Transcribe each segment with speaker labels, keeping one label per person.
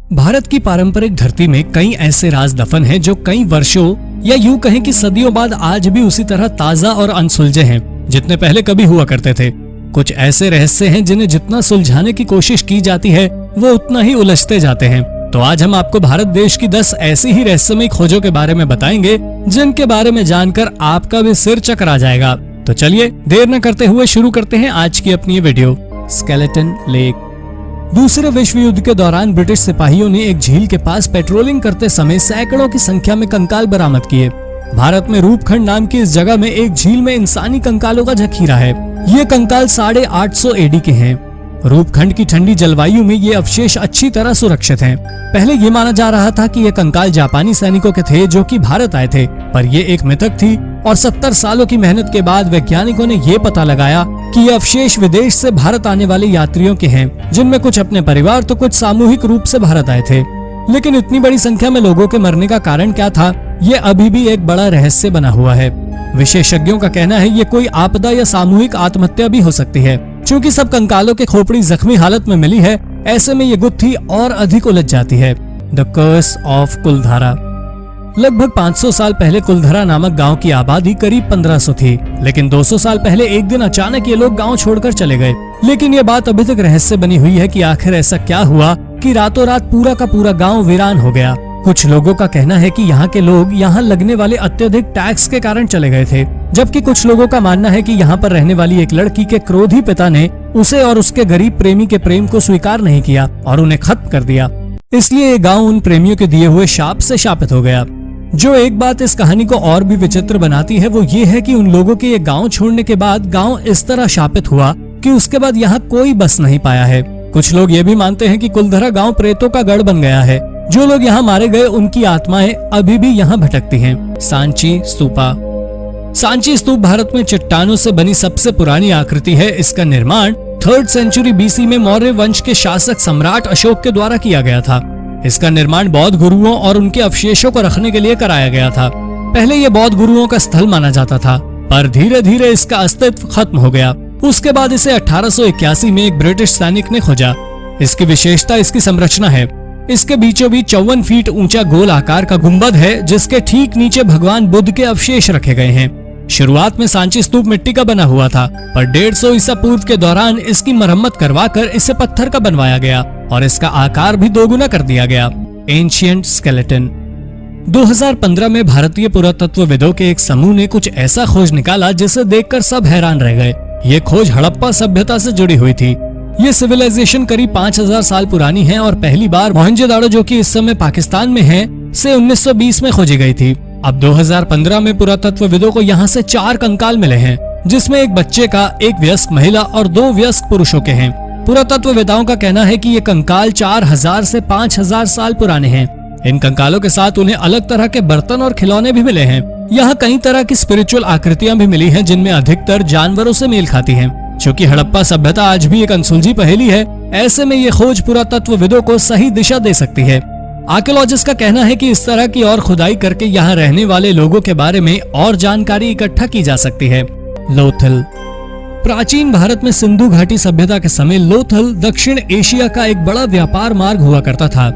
Speaker 1: भारत की पारंपरिक धरती में कई ऐसे राज दफन हैं जो कई वर्षों या यूं कहें कि सदियों बाद आज भी उसी तरह ताजा और अनसुलझे हैं जितने पहले कभी हुआ करते थे। कुछ ऐसे रहस्य हैं जिन्हें जितना सुलझाने की कोशिश की जाती है वो उतना ही उलझते जाते हैं। तो आज हम आपको भारत देश की 10 ऐसी ही रहस्यमयी खोजों के बारे में बताएंगे जिनके बारे में जानकर आपका भी सिर चकरा जाएगा। तो चलिए देर न करते हुए शुरू करते हैं आज की अपनी ये वीडियो। Skeleton lake. दूसरे विश्व युद्ध के दौरान ब्रिटिश सिपाहियों ने एक झील के पास पेट्रोलिंग करते समय सैकड़ों की संख्या में कंकाल बरामद किए। भारत में रूपखंड नाम की इस जगह में एक झील में इंसानी कंकालों का जखीरा है। ये कंकाल 850 एडी के हैं। रूपखंड की ठंडी जलवायु में ये अवशेष अच्छी तरह सुरक्षित हैं। पहले ये माना जा रहा था कि ये कंकाल जापानी सैनिकों के थे जो कि भारत आए थे, पर ये एक मिथक थी और 70 सालों की मेहनत के बाद वैज्ञानिकों ने ये पता लगाया कि ये अवशेष विदेश से भारत आने वाले यात्रियों के हैं, जिनमें कुछ अपने परिवार तो कुछ सामूहिक रूप से भारत आए थे। लेकिन इतनी बड़ी संख्या में लोगों के मरने का कारण क्या था, ये अभी भी एक बड़ा रहस्य बना हुआ है। विशेषज्ञों का कहना है ये कोई आपदा या सामूहिक आत्महत्या भी हो सकती है। चूँकि सब कंकालों के खोपड़ी जख्मी हालत में मिली है, ऐसे में ये गुत्थी और अधिक उलझ जाती है। द कर्स ऑफ कुलधारा। लगभग 500 साल पहले कुलधरा नामक गांव की आबादी करीब 1500 थी, लेकिन 200 साल पहले एक दिन अचानक ये लोग गांव छोड़कर चले गए। लेकिन ये बात अभी तक रहस्य बनी हुई है कि आखिर ऐसा क्या हुआ कि रातों रात पूरा का पूरा गांव वीरान हो गया। कुछ लोगों का कहना है कि यहाँ के लोग यहाँ लगने वाले अत्यधिक टैक्स के कारण चले गए थे, जबकि कुछ लोगों का मानना है कि यहाँ पर रहने वाली एक लड़की के क्रोधी पिता ने उसे और उसके गरीब प्रेमी के प्रेम को स्वीकार नहीं किया और उन्हें खत्म कर दिया। इसलिए ये गाँव उन प्रेमियों के दिए हुए शाप से शापित हो गया। जो एक बात इस कहानी को और भी विचित्र बनाती है वो ये है कि उन लोगों के ये गांव छोड़ने के बाद गांव इस तरह शापित हुआ कि उसके बाद यहाँ कोई बस नहीं पाया है। कुछ लोग ये भी मानते हैं कि कुलधरा गांव प्रेतों का गढ़ बन गया है। जो लोग यहाँ मारे गए उनकी आत्माएं अभी भी यहाँ भटकती हैं। सांची स्तूपा। सांची स्तूप भारत में चट्टानों से बनी सबसे पुरानी आकृति है। इसका निर्माण 3rd सेंचुरी BC में मौर्य वंश के शासक सम्राट अशोक के द्वारा किया गया था। इसका निर्माण बौद्ध गुरुओं और उनके अवशेषों को रखने के लिए कराया गया था। पहले ये बौद्ध गुरुओं का स्थल माना जाता था, पर धीरे धीरे इसका अस्तित्व खत्म हो गया। उसके बाद इसे 1881 में एक ब्रिटिश सैनिक ने खोजा। इसकी विशेषता इसकी संरचना है। इसके बीचों बीच 54 फीट ऊंचा गोल आकार का गुंबद है, जिसके ठीक नीचे भगवान बुद्ध के अवशेष रखे गए हैं। शुरुआत में सांची स्तूप मिट्टी का बना हुआ था, पर 150 ईसा पूर्व के दौरान इसकी मरम्मत करवाकर इसे पत्थर का बनवाया गया और इसका आकार भी दोगुना कर दिया गया। Ancient skeleton. 2015 में भारतीय पुरातत्वविदों के एक समूह ने कुछ ऐसा खोज निकाला जिसे देखकर सब हैरान रह गए। ये खोज हड़प्पा सभ्यता से जुड़ी हुई थी। ये सिविलाइजेशन करीब 5000 साल पुरानी है और पहली बार मोहनजोदाड़ो, जो कि इस समय पाकिस्तान में है, से 1920 में खोजी गई थी। अब 2015 में पुरातत्वविदों को यहाँ से 4 कंकाल मिले हैं, जिसमें एक बच्चे का, एक वयस्क महिला और 2 वयस्क पुरुषों के हैं। पुरातत्ववेताओं का कहना है कि ये कंकाल 4000 से 5000 साल पुराने हैं। इन कंकालों के साथ उन्हें अलग तरह के बर्तन और खिलौने भी मिले हैं। यहाँ कई तरह की स्पिरिचुअल आकृतियां भी मिली हैं, जिनमें अधिकतर जानवरों से मेल खाती हैं। चूँकि हड़प्पा सभ्यता आज भी एक अनसुलझी पहेली है, ऐसे में ये खोज पुरातत्वविदों को सही दिशा दे सकती है। आर्कियोलॉजिस्ट का कहना है कि इस तरह की और खुदाई करके यहाँ रहने वाले लोगों के बारे में और जानकारी इकट्ठा की जा सकती है। लोथल। प्राचीन भारत में सिंधु घाटी सभ्यता के समय लोथल दक्षिण एशिया का एक बड़ा व्यापार मार्ग हुआ करता था।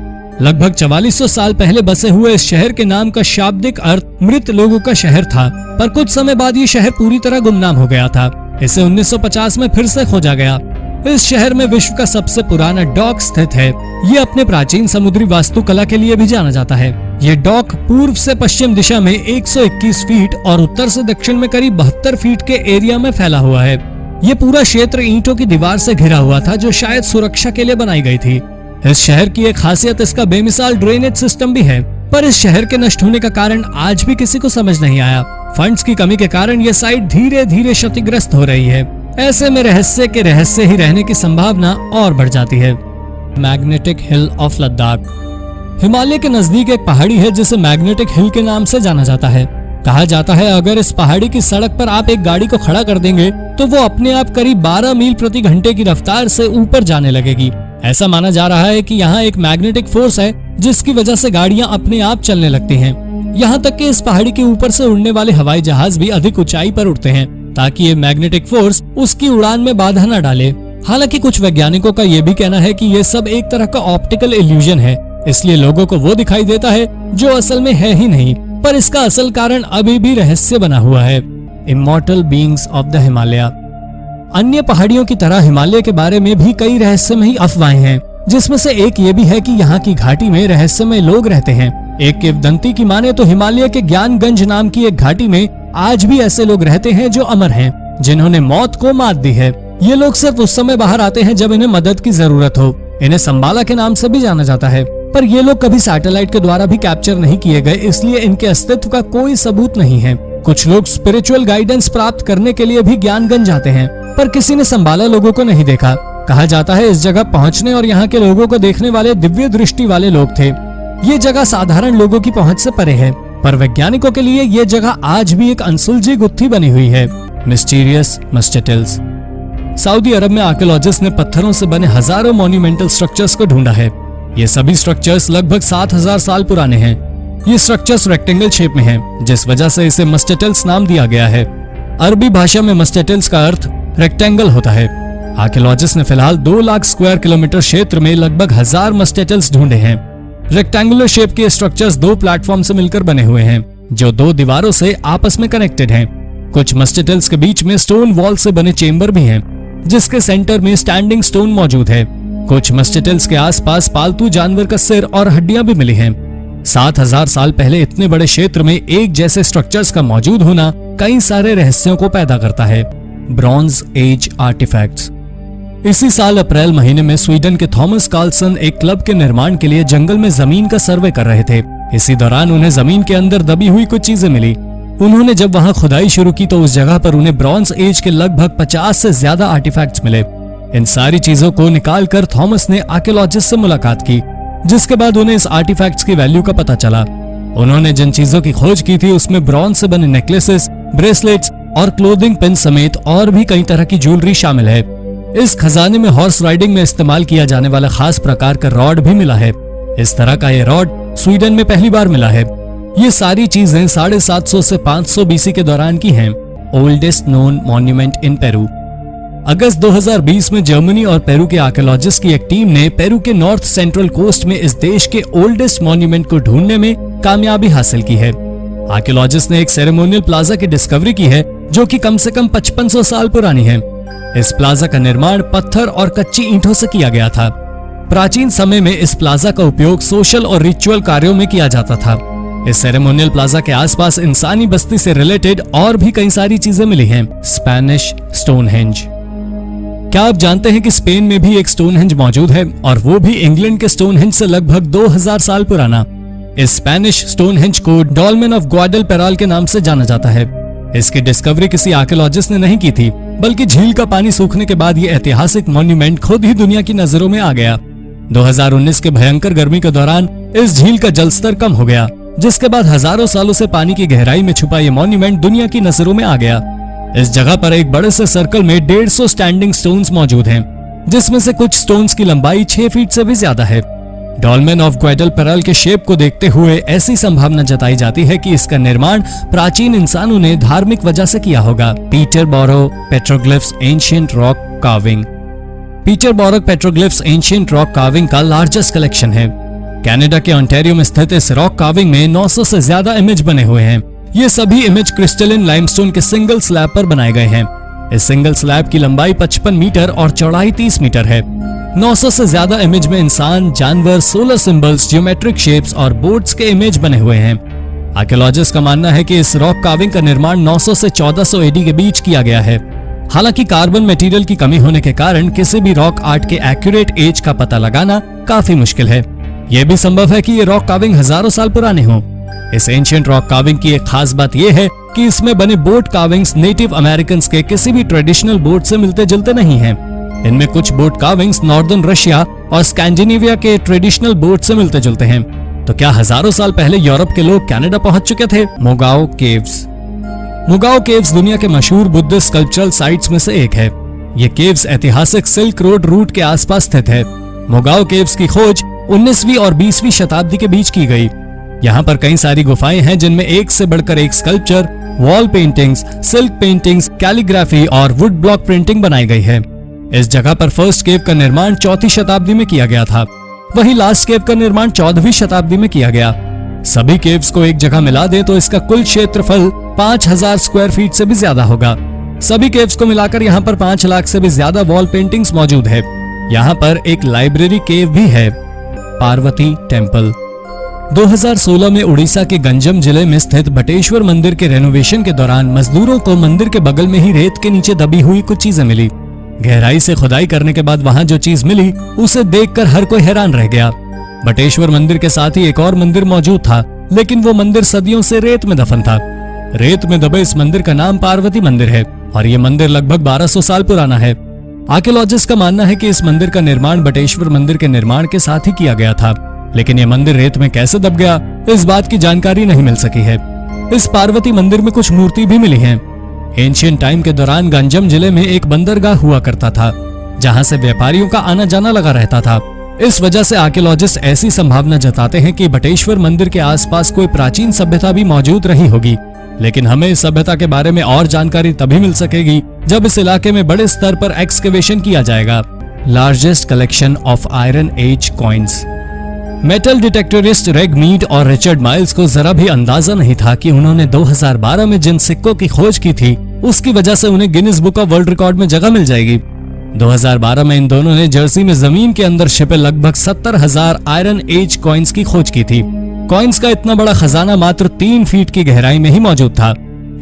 Speaker 1: लगभग 4400 साल पहले बसे हुए इस शहर के नाम का शाब्दिक अर्थ मृत लोगों का शहर था, पर कुछ समय बाद ये शहर पूरी तरह गुमनाम हो गया था। इसे 1950 में फिर से खोजा गया। इस शहर में विश्व का सबसे पुराना डॉक स्थित है। ये अपने प्राचीन समुद्री वास्तुकला के लिए भी जाना जाता है। ये डॉक पूर्व से पश्चिम दिशा में 121 फीट और उत्तर से दक्षिण में करीब 72 फीट के एरिया में फैला हुआ है। ये पूरा क्षेत्र ईंटों की दीवार से घिरा हुआ था, जो शायद सुरक्षा के लिए बनाई गई थी। इस शहर की एक खासियत इसका बेमिसाल ड्रेनेज सिस्टम भी है, पर इस शहर के नष्ट होने का कारण आज भी किसी को समझ नहीं आया। फंड्स की कमी के कारण ये साइट धीरे धीरे क्षतिग्रस्त हो रही है। ऐसे में रहस्य के रहस्य ही रहने की संभावना और बढ़ जाती है। Magnetic hill of Ladakh. Himalaya के नजदीक एक पहाड़ी है जिसे मैग्नेटिक हिल के नाम से जाना जाता है। कहा जाता है अगर इस पहाड़ी की सड़क पर आप एक गाड़ी को खड़ा कर देंगे तो वो अपने आप करीब 12 मील प्रति घंटे की रफ्तार से ऊपर जाने लगेगी। ऐसा माना जा रहा है कि यहाँ एक मैग्नेटिक फोर्स है जिसकी वजह से गाड़ियाँ अपने आप चलने लगती हैं। यहाँ तक कि इस पहाड़ी के ऊपर से उड़ने वाले हवाई जहाज भी अधिक ऊंचाई पर उड़ते हैं ताकि ये मैग्नेटिक फोर्स उसकी उड़ान में बाधा न डाले। हालांकि कुछ वैज्ञानिकों का ये भी कहना है कि ये सब एक तरह का ऑप्टिकल इल्यूजन है, इसलिए लोगों को वो दिखाई देता है जो असल में है ही नहीं, पर इसका असल कारण अभी भी रहस्य बना हुआ है। Immortal beings of the Himalaya. अन्य पहाड़ियों की तरह हिमालय के बारे में भी कई रहस्यमयी अफवाहें हैं, जिसमें से एक ये भी है कि यहाँ की घाटी में रहस्यमय लोग रहते हैं। एक किंवदंती की माने तो हिमालय के ज्ञानगंज नाम की एक घाटी में आज भी ऐसे लोग रहते हैं जो अमर हैं, जिन्होंने मौत को मात दी है। ये लोग सिर्फ उस समय बाहर आते हैं जब इन्हें मदद की जरूरत हो। इन्हें संबाला के नाम से भी जाना जाता है, पर ये लोग कभी सैटेलाइट के द्वारा भी कैप्चर नहीं किए गए, इसलिए इनके अस्तित्व का कोई सबूत नहीं है। कुछ लोग स्पिरिचुअल गाइडेंस प्राप्त करने के लिए भी ज्ञानगंज जाते हैं, पर किसी ने संबाला लोगों को नहीं देखा। कहा जाता है इस जगह पहुंचने और यहाँ के लोगों को देखने वाले दिव्य दृष्टि वाले लोग थे। ये जगह साधारण लोगों की पहुंच से परे है, पर वैज्ञानिकों के लिए ये जगह आज भी एक अनसुलझी गुत्थी बनी हुई है। मिस्टीरियस मस्टेटल्स। सऊदी अरब में आर्कियोलॉजिस्ट ने पत्थरों से बने हजारों मॉन्यूमेंटल स्ट्रक्चर्स को ढूंढा है। ये सभी स्ट्रक्चर्स लगभग 7000 साल पुराने हैं। ये स्ट्रक्चर्स रेक्टेंगल शेप में हैं, जिस वजह से इसे मस्टेटल्स नाम दिया गया है। अरबी भाषा में मस्टेटल्स का अर्थ रेक्टेंगल होता है। आर्कियोलॉजिस्ट ने फिलहाल 2 लाख स्क्वायर किलोमीटर क्षेत्र में लगभग 1000 मस्टेटल्स ढूंढे हैं। रेक्टेंगुलर शेप के स्ट्रक्चर्स 2 प्लेटफॉर्म से मिलकर बने हुए हैं, जो 2 दीवारों से आपस में कनेक्टेड हैं। कुछ मस्टेटल्स के बीच में स्टोन वॉल से बने चेंबर भी हैं, जिसके सेंटर में स्टैंडिंग स्टोन मौजूद है। कुछ मस्टेटल्स के आसपास पालतू जानवर का सिर और हड्डियां भी मिली हैं। 7000 साल पहले इतने बड़े क्षेत्र में एक जैसे स्ट्रक्चर्स का मौजूद होना कई सारे रहस्यों को पैदा करता है। Bronze age artifacts. इसी साल अप्रैल महीने में स्वीडन के थॉमस कार्लसन एक क्लब के निर्माण के लिए जंगल में जमीन का सर्वे कर रहे थे। इसी दौरान उन्हें जमीन के अंदर दबी हुई कुछ चीजें मिली। उन्होंने जब वहां खुदाई शुरू की तो उस जगह पर उन्हें ब्रॉन्ज एज के लगभग 50 से ज्यादा आर्टिफैक्ट्स मिले। इन सारी चीजों को निकालकर थॉमस ने आर्कियोलॉजिस्ट से मुलाकात की, जिसके बाद उन्हें इस आर्टिफैक्ट्स की वैल्यू का पता चला। उन्होंने जिन चीजों की खोज की थी उसमें ब्रॉन्ज से बने नेकलेसेस, ब्रेसलेट्स और क्लोथिंग पिन समेत और भी कई तरह की ज्वेलरी शामिल है। इस खजाने में हॉर्स राइडिंग में इस्तेमाल किया जाने वाला खास प्रकार का रॉड भी मिला है। इस तरह का ये रॉड स्वीडन में पहली बार मिला है। ये सारी चीजें 750 से 500 बीसी के दौरान की हैं। Oldest known monument in Peru. अगस्त 2020 में जर्मनी और पेरू के आर्कियोलॉजिस्ट की एक टीम ने पेरू के नॉर्थ सेंट्रल कोस्ट में इस देश के ओल्डेस्ट मॉन्यूमेंट को ढूंढने में कामयाबी हासिल की है। आर्कियोलॉजिस्ट ने एक सेरेमोनियल प्लाजा की डिस्कवरी की है, जो कि कम से कम 5500 साल पुरानी है। इस प्लाजा का निर्माण पत्थर और कच्ची ईंटों से किया गया था। प्राचीन समय में इस प्लाजा का उपयोग सोशल और रिचुअल कार्यों में किया जाता था। इस सेरेमोनियल प्लाजा के आसपास इंसानी बस्ती से रिलेटेड और भी कई सारी चीजें मिली हैं। Spanish Stonehenge. क्या आप जानते हैं कि स्पेन में भी एक स्टोनहेंज मौजूद है, और वो भी इंग्लैंड के स्टोनहेंज से लगभग 2000 साल पुराना। इस स्पेनिश स्टोनहेंज को डॉल्मेन ऑफ ग्वाडलपेराल के नाम से जाना जाता है। इसकी डिस्कवरी किसी आर्कियोलॉजिस्ट ने नहीं की थी, बल्कि झील का पानी सूखने के बाद ये ऐतिहासिक मॉन्यूमेंट खुद ही दुनिया की नजरों में आ गया। 2019 के भयंकर गर्मी के दौरान इस झील का जलस्तर कम हो गया, जिसके बाद हजारों सालों से पानी की गहराई में छुपा ये मॉन्यूमेंट दुनिया की नजरों में आ गया। इस जगह पर एक बड़े से सर्कल में 150 स्टैंडिंग स्टोन्स मौजूद हैं, जिसमें से कुछ स्टोन्स की लंबाई 6 फीट से भी ज्यादा है। डॉल्मेन ऑफ ग्वाडलपेराल के शेप को देखते हुए ऐसी संभावना जताई जाती है कि इसका निर्माण प्राचीन इंसानों ने धार्मिक वजह से किया होगा। Peterborough petroglyphs ancient rock carving. Peterborough petroglyphs ancient rock carving का लार्जेस्ट कलेक्शन है। कनाडा के ओंटारियो में स्थित इस रॉक कार्विंग में 900 से ज्यादा इमेज बने हुए हैं। ये सभी इमेज क्रिस्टलिन लाइमस्टोन के सिंगल स्लैब पर बनाए गए हैं। इस सिंगल स्लैब की लंबाई 55 मीटर और चौड़ाई 30 मीटर है। 900 से ज्यादा इमेज में इंसान, जानवर, सोलर सिंबल्स, ज्योमेट्रिक शेप्स और बोट्स के इमेज बने हुए हैं। आर्कियोलॉजिस्ट का मानना है कि इस रॉक कार्विंग का निर्माण 900 से 1400 एडी के बीच किया गया है। हालांकि कार्बन मटेरियल की कमी होने के कारण किसी भी रॉक आर्ट के एक्यूरेट एज का पता लगाना काफी मुश्किल है। यह भी संभव है कि ये रॉक कार्विंग हजारों साल पुराने हों। इस एंशिएंट रॉक कार्विंग की एक खास बात यह है कि इसमें बने बोट कार्विंग्स नेटिव अमेरिकन के किसी भी ट्रेडिशनल बोट से मिलते जुलते नहीं हैं। इनमें कुछ बोट कार्विंग्स नॉर्दर्न रशिया और स्कैंडिनेविया के ट्रेडिशनल बोट से मिलते जुलते हैं। तो क्या हजारों साल पहले यूरोप के लोग कनाडा पहुंच चुके थे? मोगाओ केव्स। मोगाओ केव्स दुनिया के मशहूर बुद्धिस्ट कल्चरल साइट्स में से एक है। ये केव्स ऐतिहासिक सिल्क रोड रूट के आसपास स्थित है। मोगाओ केव्स की खोज 19वीं और 20वीं शताब्दी के बीच की गई। यहाँ पर कई सारी गुफाएं हैं, जिनमें एक से बढ़कर एक sculpture, wall paintings, silk paintings, calligraphy और वुड ब्लॉक प्रिंटिंग बनाई गई है। इस जगह पर फर्स्ट केव का निर्माण 4वीं शताब्दी में किया गया था। वही लास्ट केव का निर्माण 14वीं शताब्दी में किया गया। सभी केव्स को एक जगह मिला दे तो इसका कुल क्षेत्रफल 5000 स्क्वायर फीट से भी ज्यादा होगा। सभी केव्स को मिलाकर यहाँ पर 5 लाख से भी ज्यादा वॉल पेंटिंग्स मौजूद है। यहाँ पर एक लाइब्रेरी केव भी है, पार्वती टेम्पल। 2016 में उड़ीसा के गंजम जिले में स्थित बटेश्वर मंदिर के रेनोवेशन के दौरान मजदूरों को मंदिर के बगल में ही रेत के नीचे दबी हुई कुछ चीजें मिली। गहराई से खुदाई करने के बाद वहां जो चीज मिली उसे देखकर हर कोई हैरान रह गया। बटेश्वर मंदिर के साथ ही एक और मंदिर मौजूद था, लेकिन वो मंदिर सदियों से रेत में दफन था। रेत में दबे इस मंदिर का नाम पार्वती मंदिर है और ये मंदिर लगभग 1200 साल पुराना है। आर्कियोलॉजिस्ट का मानना है कि इस मंदिर का निर्माण बटेश्वर मंदिर के निर्माण के साथ ही किया गया था, लेकिन ये मंदिर रेत में कैसे दब गया इस बात की जानकारी नहीं मिल सकी है। इस पार्वती मंदिर में कुछ मूर्ति भी मिली हैं। एंशिएंट टाइम के दौरान गंजम जिले में एक बंदरगाह हुआ करता था, जहां से व्यापारियों का आना जाना लगा रहता था। इस वजह से आर्कियोलॉजिस्ट ऐसी संभावना जताते हैं कि बटेश्वर मंदिर के आसपास कोई प्राचीन सभ्यता भी मौजूद रही होगी, लेकिन हमें इस सभ्यता के बारे में और जानकारी तभी मिल सकेगी जब इस इलाके में बड़े स्तर पर एक्सकेवेशन किया जाएगा। Largest collection of Iron Age coins. Metal detectorist Reg Mead और रिचर्ड माइल्स को जरा भी अंदाजा नहीं था कि उन्होंने 2012 में जिन सिक्कों की खोज की थी उसकी वजह से उन्हें Guinness book of world record में जगह मिल जाएगी। 2012 में इन दोनों ने जर्सी में जमीन के अंदर छिपे लगभग 70,000 आयरन एज कॉइन्स की खोज की थी। कॉइन्स का इतना बड़ा खजाना मात्र 3 फीट की गहराई में ही मौजूद था।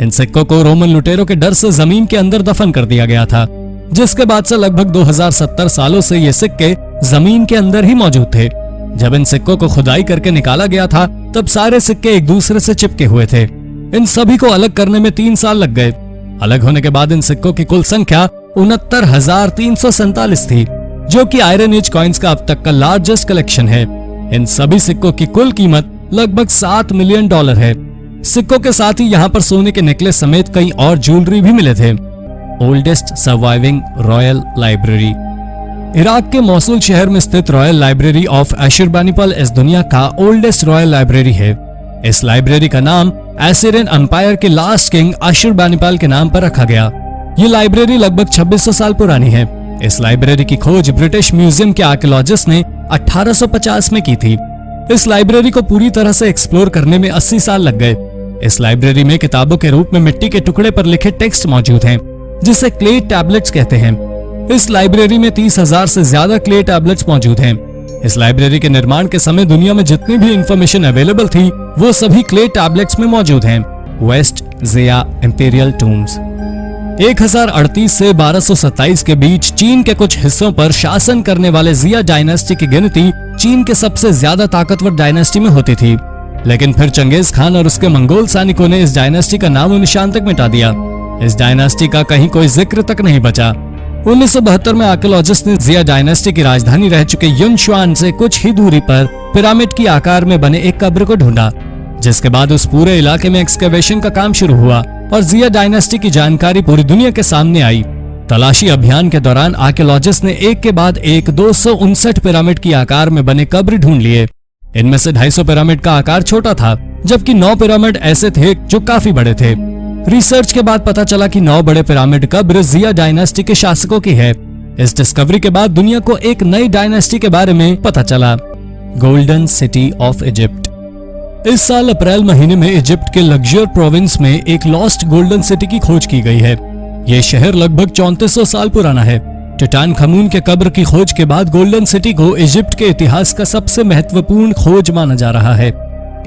Speaker 1: इन सिक्कों को रोमन लुटेरों के डर से जमीन के अंदर दफन कर दिया गया था, जिसके बाद से लगभग 2070 सालों से ये सिक्के जमीन के अंदर ही मौजूद थे। जब इन सिक्कों को खुदाई करके निकाला गया था तब सारे सिक्के एक दूसरे से चिपके हुए थे। इन सभी को अलग करने में 3 साल लग गए। अलग होने के बाद इन सिक्कों की कुल संख्या 69,347 थी, जो कि आयरन एज कॉइन्स का अब तक का लार्जेस्ट कलेक्शन है। इन सभी सिक्कों की कुल कीमत लगभग $7 मिलियन है। सिक्कों के साथ ही यहाँ पर सोने के नेकलेस समेत कई और ज्वेलरी भी मिले थे। Oldest surviving royal library. Iraq के मौसूल शहर में स्थित रॉयल लाइब्रेरी ऑफ अशुरबानिपल इस दुनिया का ओल्डेस्ट रॉयल लाइब्रेरी है। इस लाइब्रेरी का नाम एसिरियन एम्पायर के लास्ट किंग अशुरबानिपल के नाम पर रखा गया। ये लाइब्रेरी लगभग 2600 साल पुरानी है। इस लाइब्रेरी की खोज ब्रिटिश म्यूजियम के आर्कियोलॉजिस्ट ने 1850 में की थी। इस लाइब्रेरी को पूरी तरह से एक्सप्लोर करने में 80 साल लग गए। इस लाइब्रेरी में किताबों के रूप में मिट्टी के टुकड़े पर लिखे टेक्स्ट मौजूद हैं, जिसे क्ले टैबलेट्स कहते हैं। इस लाइब्रेरी में 30,000 से ज्यादा क्ले टैबलेट्स मौजूद हैं। इस लाइब्रेरी के निर्माण के समय दुनिया में जितनी भी इंफॉर्मेशन अवेलेबल थी वो सभी क्ले टैबलेट्स में मौजूद हैं। Waste Zia imperial tombs. 1038 से 1227 के बीच चीन के कुछ हिस्सों पर शासन करने वाले ज़िया डायनेस्टी की गिनती चीन के सबसे ज्यादा ताकतवर डायनेस्टी में होती थी, लेकिन फिर चंगेज खान और उसके मंगोल सैनिकों ने इस डायनेस्टी का नामो निशान तक मिटा दिया। इस डायनेस्टी का कहीं कोई जिक्र तक नहीं बचा। 1972 में आर्कियोलॉजिस्ट ने ज़िया डायनेस्टी की राजधानी रह चुके युनशुआन से कुछ ही दूरी पर पिरामिड की आकार में बने एक कब्र को ढूंढा, जिसके बाद उस पूरे इलाके में एक्सकेवेशन का काम शुरू हुआ और ज़िया डायनेस्टी की जानकारी पूरी दुनिया के सामने आई। तलाशी अभियान के दौरान आर्कियोलॉजिस्ट ने एक के बाद एक 259 पिरामिड की आकार में बने कब्र ढूंढ लिए। इनमें से 250 पिरामिड का आकार छोटा था, जबकि 9 पिरामिड ऐसे थे जो काफी बड़े थे। रिसर्च के बाद पता चला कि 9 बड़े पिरामिड कब्र ज़िया डायनेस्टी के शासकों की है। इस डिस्कवरी के बाद दुनिया को एक नई डायनेस्टी के बारे में पता चला, गोल्डन सिटी ऑफ इजिप्ट। इस साल अप्रैल महीने में इजिप्ट के लग्जर प्रोविंस में एक लॉस्ट गोल्डन सिटी की खोज की गई है। ये शहर लगभग 3400 साल पुराना है। टुटानखामुन के कब्र की खोज के बाद गोल्डन सिटी को इजिप्ट के इतिहास का सबसे महत्वपूर्ण खोज माना जा रहा है।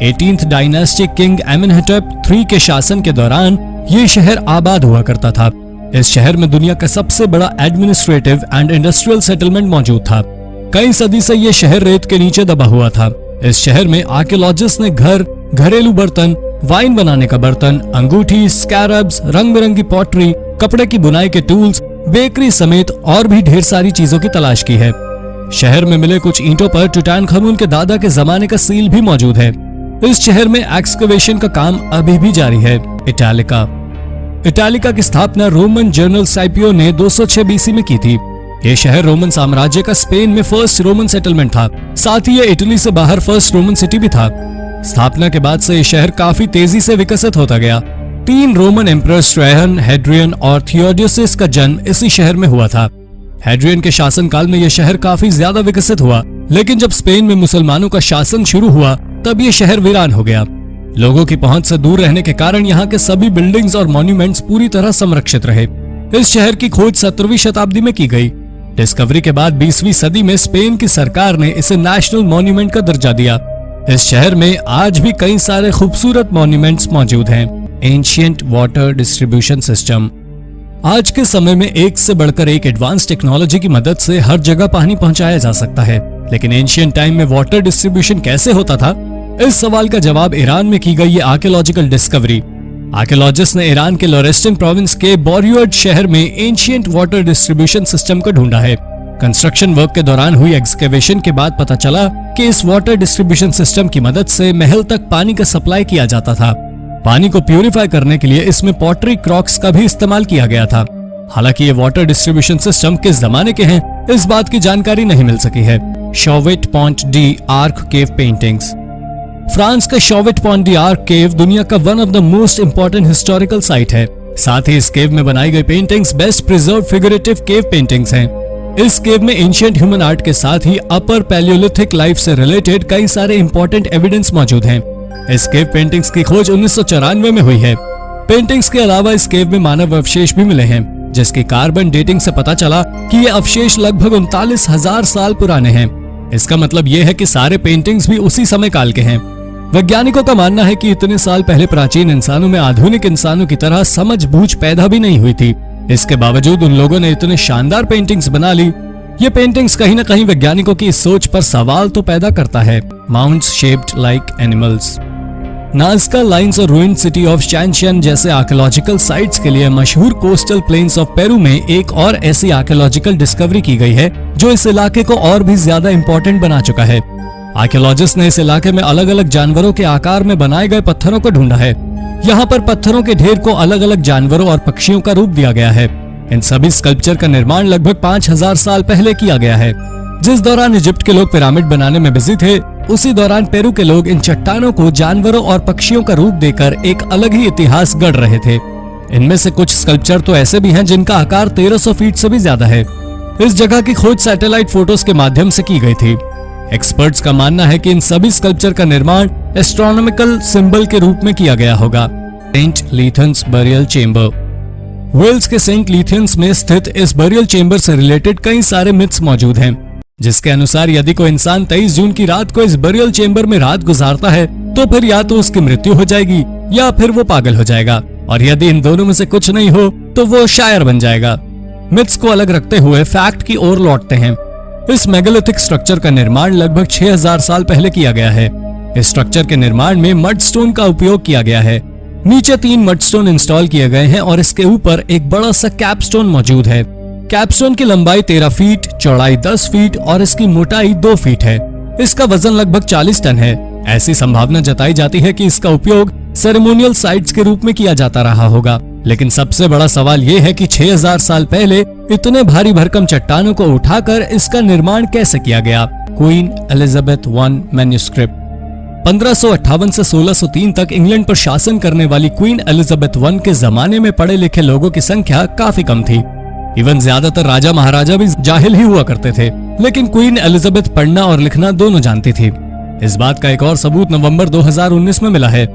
Speaker 1: 18th डायनेस्टी किंग एमेनहेटेप III के शासन के दौरान ये शहर आबाद हुआ करता था। इस शहर में दुनिया का सबसे बड़ा एडमिनिस्ट्रेटिव एंड इंडस्ट्रियल सेटलमेंट मौजूद था। कई सदी से ये शहर रेत के नीचे दबा हुआ था। इस शहर में आर्कियोलॉजिस्ट ने घर, घरेलू बर्तन, वाइन बनाने का बर्तन, अंगूठी, स्कैरब्स, रंग बिरंगी पॉटरी, कपड़े की बुनाई के टूल्स, बेकरी समेत और भी ढेर सारी चीजों की तलाश की है। शहर में मिले कुछ ईंटों पर टुटानखामुन के दादा के जमाने का सील भी मौजूद है। इस शहर में एक्सकवेशन का काम अभी भी जारी है। इटालिका। इटालिका की स्थापना रोमन जनरल साइपियो ने 206 BC में की थी। ये शहर रोमन साम्राज्य का स्पेन में फर्स्ट रोमन सेटलमेंट था। साथ ही ये इटली से बाहर फर्स्ट रोमन सिटी भी था। स्थापना के बाद से ये शहर काफी तेजी से विकसित होता गया। 3 रोमन एम्परर्स ट्रायन, हेड्रियन और थियोडोसिस का जन्म इसी शहर में हुआ था। हेड्रियन के शासनकाल में यह शहर काफी ज्यादा विकसित हुआ लेकिन जब स्पेन में मुसलमानों का शासन शुरू हुआ तब ये शहर वीरान हो गया। लोगों की पहुंच से दूर रहने के कारण यहाँ के सभी बिल्डिंग्स और मॉन्यूमेंट्स पूरी तरह संरक्षित रहे। इस शहर की खोज 17वीं शताब्दी में की गई। डिस्कवरी के बाद 20वीं सदी में स्पेन की सरकार ने इसे नेशनल मॉन्यूमेंट का दर्जा दिया। इस शहर में आज भी कई सारे खूबसूरत मॉन्यूमेंट्स मौजूद हैं। Ancient water distribution system. आज के समय में एक से बढ़कर एक एडवांस टेक्नोलॉजी की मदद से हर जगह पानी पहुंचाया जा सकता है, लेकिन एंशिएंट टाइम में वाटर डिस्ट्रीब्यूशन कैसे होता था? इस सवाल का जवाब ईरान में की गई ये आर्कियोलॉजिकल डिस्कवरी। आर्कियोलॉजिस्ट ने ईरान के लोरेस्टिन प्रोविंस के बोरियड शहर में एंशिएंट वाटर डिस्ट्रीब्यूशन सिस्टम को ढूंढा है। कंस्ट्रक्शन वर्क के दौरान हुई एक्सकेवेशन के बाद पता चला कि इस वाटर डिस्ट्रीब्यूशन सिस्टम की मदद से महल तक पानी का सप्लाई किया जाता था। पानी को प्यूरिफाई करने के लिए इसमें पॉटरी क्रॉक्स का भी इस्तेमाल किया गया था। हालांकि ये वाटर डिस्ट्रीब्यूशन सिस्टम किस जमाने के हैं, इस बात की जानकारी नहीं मिल सकी है। Chauvet Pont de Arc cave paintings. France का Chauvet Pont de Arc cave दुनिया का one of the most important historical site है। साथ ही इस केव में बनाई गई paintings best preserve figurative cave paintings हैं। इस केव में एंशिएंट ह्यूमन आर्ट के साथ ही अपर पैलियोलिथिक लाइफ से रिलेटेड कई सारे इंपॉर्टेंट एविडेंस मौजूद हैं। इस केव पेंटिंग्स की खोज 1994 में हुई है। पेंटिंग्स के अलावा इस केव में मानव अवशेष भी मिले हैं, जिसकी कार्बन डेटिंग से पता चला कि ये अवशेष लगभग 39,000 साल पुराने हैं। इसका मतलब ये है कि सारे पेंटिंग्स भी उसी समय काल के हैं। वैज्ञानिकों का मानना है कि इतने साल पहले प्राचीन इंसानों में आधुनिक इंसानों की तरह समझ बूझ पैदा भी नहीं हुई थी। इसके बावजूद उन लोगों ने इतने शानदार पेंटिंग्स बना ली। ये पेंटिंग्स कहीं न कहीं वैज्ञानिकों की इस सोच पर सवाल तो पैदा करता है। Mounts shaped like animals. Nazca lines और रूइंड सिटी ऑफ शैनशियन जैसे आर्कियोलॉजिकल साइट्स के लिए मशहूर कोस्टल प्लेन्स ऑफ पेरू में एक और ऐसी आर्कियोलॉजिकल डिस्कवरी की गई है जो इस इलाके को और भी ज्यादा इंपॉर्टेंट बना चुका है। आर्कियोलॉजिस्ट ने इस इलाके में अलग अलग जानवरों के आकार में बनाए गए पत्थरों को ढूंढा है। यहाँ पर पत्थरों के ढेर को अलग अलग जानवरों और पक्षियों का रूप दिया गया है। इन सभी स्कल्पचर का निर्माण लगभग 5000 साल पहले किया गया है। जिस दौरान इजिप्ट के लोग पिरामिड बनाने में बिजी थे, उसी दौरान पेरू के लोग इन चट्टानों को जानवरों और पक्षियों का रूप देकर एक अलग ही इतिहास गढ़ रहे थे। इनमें से कुछ स्कल्पचर तो ऐसे भी हैं जिनका आकार 1300 फीट से भी ज्यादा है। इस जगह की खोज सैटेलाइट फोटोज के माध्यम से की गई थी। एक्सपर्ट्स का मानना है कि इन सभी स्कल्पचर का निर्माण एस्ट्रोनॉमिकल सिंबल के रूप में किया गया होगा। Saint Lythans burial chamber. Wales के सेंट लीथन्स में स्थित इस बरियल चेंबर से रिलेटेड कई सारे मिथ्स मौजूद हैं, जिसके अनुसार यदि कोई इंसान 23 जून की रात को इस बरियल चेंबर में रात गुजारता है तो फिर या तो उसकी मृत्यु हो जाएगी या फिर वो पागल हो जाएगा, और यदि इन दोनों में से कुछ नहीं हो तो वो शायर बन जाएगा। मिथ्स को अलग रखते हुए फैक्ट की ओर लौटते हैं। इस मेगालिथिक स्ट्रक्चर का निर्माण लगभग 6000 साल पहले किया गया है। इस स्ट्रक्चर के निर्माण में मडस्टोन का उपयोग किया गया है। नीचे 3 मडस्टोन इंस्टॉल किए गए हैं और इसके ऊपर एक बड़ा सा कैपस्टोन मौजूद है। कैपस्टोन की लंबाई 13 फीट, चौड़ाई 10 फीट और इसकी मोटाई 2 फीट है। इसका वजन लगभग 40 टन है। ऐसी संभावना जताई जाती है कि इसका उपयोग सेरेमोनियल साइट्स के रूप में किया जाता रहा होगा। लेकिन सबसे बड़ा सवाल यह है कि 6000 साल पहले इतने भारी भरकम चट्टानों को उठाकर इसका निर्माण कैसे किया गया। Queen Elizabeth I manuscript. 1558 से 1603 तक इंग्लैंड पर शासन करने वाली क्वीन एलिजाबेथ I के जमाने में पढ़े लिखे लोगों की संख्या काफी कम थी। इवन ज्यादातर राजा महाराजा भी जाहिल ही हुआ करते थे, लेकिन क्वीन एलिजाबेथ पढ़ना और लिखना दोनों जानती थी। इस बात का एक और सबूत नवंबर 2019 में मिला है।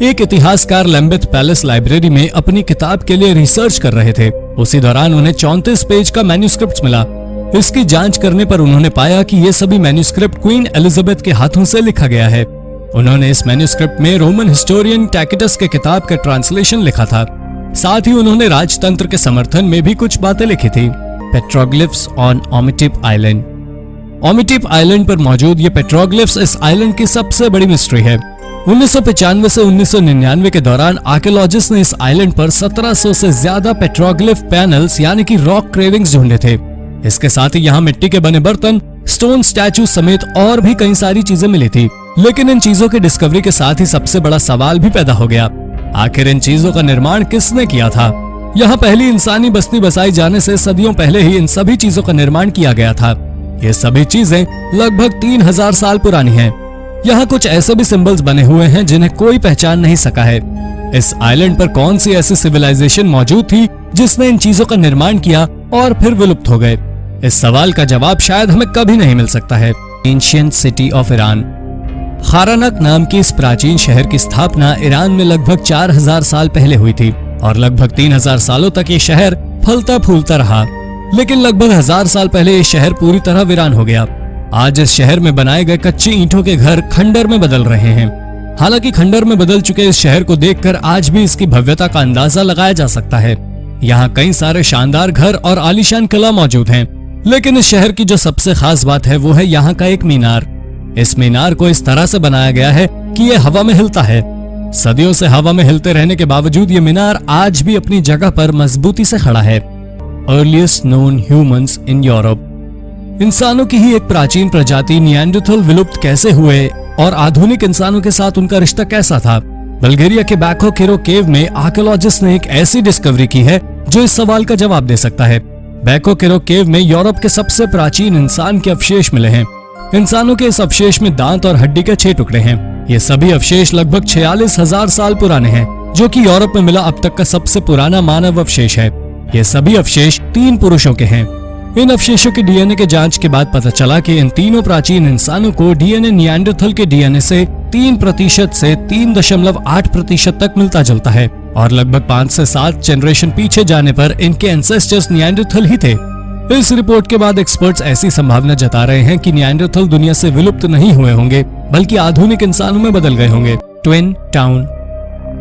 Speaker 1: एक इतिहासकार लैम्बेथ पैलेस लाइब्रेरी में अपनी किताब के लिए रिसर्च कर रहे थे। उसी दौरान उन्हें 34 पेज का मैन्युस्क्रिप्ट मिला। इसकी जांच करने पर उन्होंने पाया कि ये सभी मैन्युस्क्रिप्ट क्वीन एलिजाबेथ के हाथों से लिखा गया है। उन्होंने इस मैन्युस्क्रिप्ट में रोमन हिस्टोरियन टैकिटस के किताब का ट्रांसलेशन लिखा था। साथ ही उन्होंने राजतंत्र के समर्थन में भी कुछ बातें लिखी थी। Petroglyphs on Ometepe island. Ometepe island पर मौजूद ये पेट्रोग्लिफ्स इस आइलैंड की सबसे बड़ी मिस्ट्री है। 1995 से 1999 के दौरान आर्कियोलॉजिस्ट ने इस आइलैंड पर 1700 से ज्यादा पेट्रोग्लिफ पैनल्स यानी कि रॉक क्रेविंग्स ढूंढे थे। इसके साथ ही यहाँ मिट्टी के बने बर्तन, स्टोन स्टैचू समेत और भी कई सारी चीजें मिली थी। लेकिन इन चीजों की डिस्कवरी के साथ ही सबसे बड़ा सवाल भी पैदा हो गया। आखिर इन चीजों का निर्माण किसने किया था? यहाँ पहली इंसानी बस्ती बसाई जाने से सदियों पहले ही इन सभी चीजों का निर्माण किया गया था। ये सभी चीजें लगभग 3000 साल पुरानी हैं। यहाँ कुछ ऐसे भी सिंबल्स बने हुए हैं जिन्हें कोई पहचान नहीं सका है। इस आइलैंड पर कौन सी ऐसी सिविलाइजेशन मौजूद थी जिसने इन चीजों का निर्माण किया और फिर विलुप्त हो गए? इस सवाल का जवाब शायद हमें कभी नहीं मिल सकता है। Ancient city of Iran. Kharanaq नाम के इस प्राचीन शहर की स्थापना ईरान में लगभग 4000 साल पहले हुई थी और लगभग 3000 सालों तक ये शहर फलता फूलता रहा। लेकिन लगभग 1000 साल पहले ये शहर पूरी तरह वीरान हो गया। आज इस शहर में बनाए गए कच्ची ईंटों के घर खंडर में बदल रहे हैं। हालांकि खंडर में बदल चुके इस शहर को देखकर आज भी इसकी भव्यता का अंदाजा लगाया जा सकता है। यहाँ कई सारे शानदार घर और आलीशान किला मौजूद हैं। लेकिन इस शहर की जो सबसे खास बात है वो है यहाँ का एक मीनार। इस मीनार को इस तरह से बनाया गया है कि ये हवा में हिलता है। सदियों से हवा में हिलते रहने के बावजूद ये मीनार आज भी अपनी जगह पर मजबूती से खड़ा है। Earliest known humans in Europe. इंसानों की ही एक प्राचीन प्रजाति निएंडरथल विलुप्त कैसे हुए और आधुनिक इंसानों के साथ उनका रिश्ता कैसा था? बल्गेरिया के बैको केरो केव में आर्कियोलॉजिस्ट ने एक ऐसी डिस्कवरी की है जो इस सवाल का जवाब दे सकता है। बैको केरो केव में यूरोप के सबसे प्राचीन इंसान के अवशेष मिले हैं। इंसानों के इस अवशेष में दांत और हड्डी के 6 टुकड़े हैं। ये सभी अवशेष लगभग 46,000 साल पुराने हैं, जो कि यूरोप में मिला अब तक का सबसे पुराना मानव अवशेष है। ये सभी अवशेष 3 पुरुषों के हैं। इन अवशेषों के डीएनए के जांच के बाद पता चला कि इन तीनों प्राचीन इंसानों को डीएनए निएंडरथल के डीएनए से 3% से 3.8% तक मिलता जुलता है और लगभग 5 से 7 जनरेशन पीछे जाने पर इनके एंसेस्टर्स निएंडरथल ही थे। इस रिपोर्ट के बाद एक्सपर्ट्स ऐसी संभावना जता रहे हैं कि निएंडरथल दुनिया से विलुप्त नहीं हुए होंगे, बल्कि आधुनिक इंसानों में बदल गए होंगे। Twin town.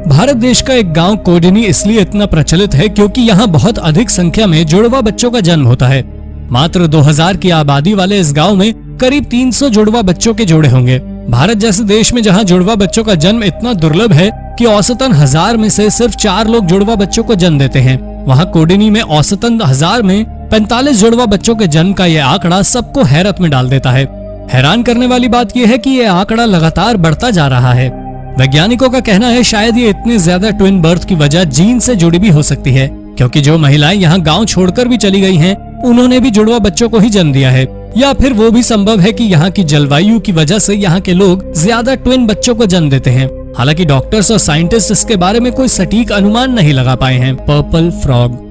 Speaker 1: भारत देश का एक गांव कोडिनी इसलिए इतना प्रचलित है क्योंकि यहाँ बहुत अधिक संख्या में जुड़वा बच्चों का जन्म होता है। मात्र 2000 की आबादी वाले इस गांव में करीब 300 जुड़वा बच्चों के जोड़े होंगे। भारत जैसे देश में जहाँ जुड़वा बच्चों का जन्म इतना दुर्लभ है कि औसतन 1000 में से सिर्फ 4 लोग जुड़वा बच्चों को जन्म देते हैं, वहाँ कोडिनी में औसतन 1000 में 45 जुड़वा बच्चों के जन्म का यह आंकड़ा सबको हैरत में डाल देता है। हैरान करने वाली बात यह है कि यह आंकड़ा लगातार बढ़ता जा रहा है। वैज्ञानिकों का कहना है शायद ये इतने ज्यादा ट्विन बर्थ की वजह जीन से जुड़ी भी हो सकती है, क्योंकि जो महिलाएं यहाँ गांव छोड़कर भी चली गई हैं, उन्होंने भी जुड़वा बच्चों को ही जन्म दिया है। या फिर वो भी संभव है कि यहाँ की जलवायु की वजह से यहाँ के लोग ज्यादा ट्विन बच्चों को जन्म देते हैं। हालांकि डॉक्टर्स और साइंटिस्ट इसके बारे में कोई सटीक अनुमान नहीं लगा पाए हैं। Purple frog.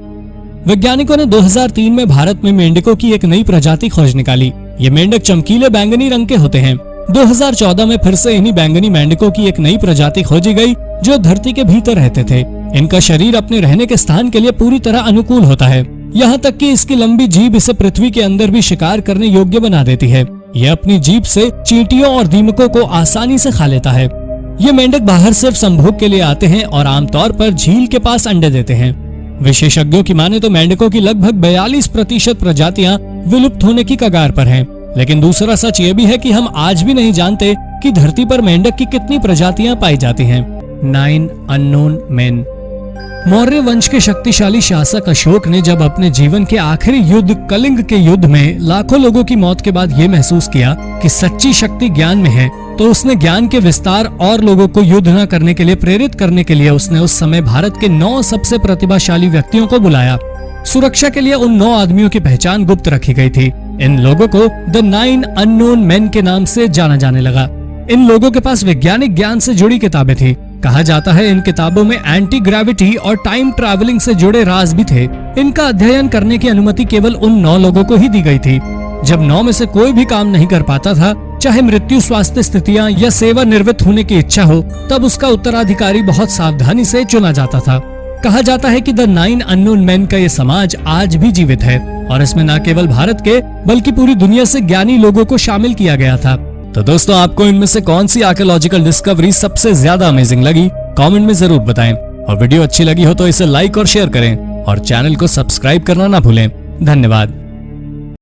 Speaker 1: वैज्ञानिकों ने 2003 में भारत में मेंढकों की एक नई प्रजाति खोज निकाली। ये मेंढक चमकीले बैंगनी रंग के होते हैं। 2014 में फिर से इन्हीं बैंगनी मेंढकों की एक नई प्रजाति खोजी गई जो धरती के भीतर रहते थे। इनका शरीर अपने रहने के स्थान के लिए पूरी तरह अनुकूल होता है, यहाँ तक कि इसकी लंबी जीभ इसे पृथ्वी के अंदर भी शिकार करने योग्य बना देती है। यह अपनी जीभ से चींटियों और दीमकों को आसानी से खा लेता है। ये मेंढक बाहर सिर्फ संभोग के लिए आते हैं और आमतौर पर झील के पास अंडे देते हैं। विशेषज्ञों की माने तो मेंढकों की लगभग 42% प्रजातियां विलुप्त होने की कगार पर हैं। लेकिन दूसरा सच ये भी है कि हम आज भी नहीं जानते कि धरती पर मेंढक की कितनी प्रजातियां पाई जाती हैं। 9 अननोन मेन। मौर्य वंश के शक्तिशाली शासक अशोक ने जब अपने जीवन के आखिरी युद्ध कलिंग के युद्ध में लाखों लोगों की मौत के बाद ये महसूस किया कि सच्ची शक्ति ज्ञान में है, तो उसने ज्ञान के विस्तार और लोगों को युद्ध न करने के लिए प्रेरित करने के लिए उसने उस समय भारत के 9 सबसे प्रतिभाशाली व्यक्तियों को बुलाया। सुरक्षा के लिए उन 9 आदमियों की पहचान गुप्त रखी गई थी। इन लोगों को द 9 अननोन मेन के नाम से जाना जाने लगा। इन लोगों के पास वैज्ञानिक ज्ञान से जुड़ी किताबें थी। कहा जाता है इन किताबों में एंटी ग्रेविटी और टाइम ट्रैवलिंग से जुड़े राज भी थे। इनका अध्ययन करने की अनुमति केवल उन 9 लोगों को ही दी गई थी। जब 9 में से कोई भी काम नहीं कर पाता था, चाहे मृत्यु, स्वास्थ्य स्थितियां या सेवा निवृत्त होने की इच्छा हो, तब उसका उत्तराधिकारी बहुत सावधानी से चुना जाता था। कहा जाता है कि द 9 अननोन मेन का ये समाज आज भी जीवित है और इसमें न केवल भारत के बल्कि पूरी दुनिया से ज्ञानी लोगों को शामिल किया गया था। तो दोस्तों, आपको इनमें से कौन सी आर्कियोलॉजिकल डिस्कवरी सबसे ज्यादा अमेजिंग लगी? कमेंट में जरूर बताएं। और वीडियो अच्छी लगी हो तो इसे लाइक और शेयर करें और चैनल को सब्सक्राइब करना ना भूलें। धन्यवाद।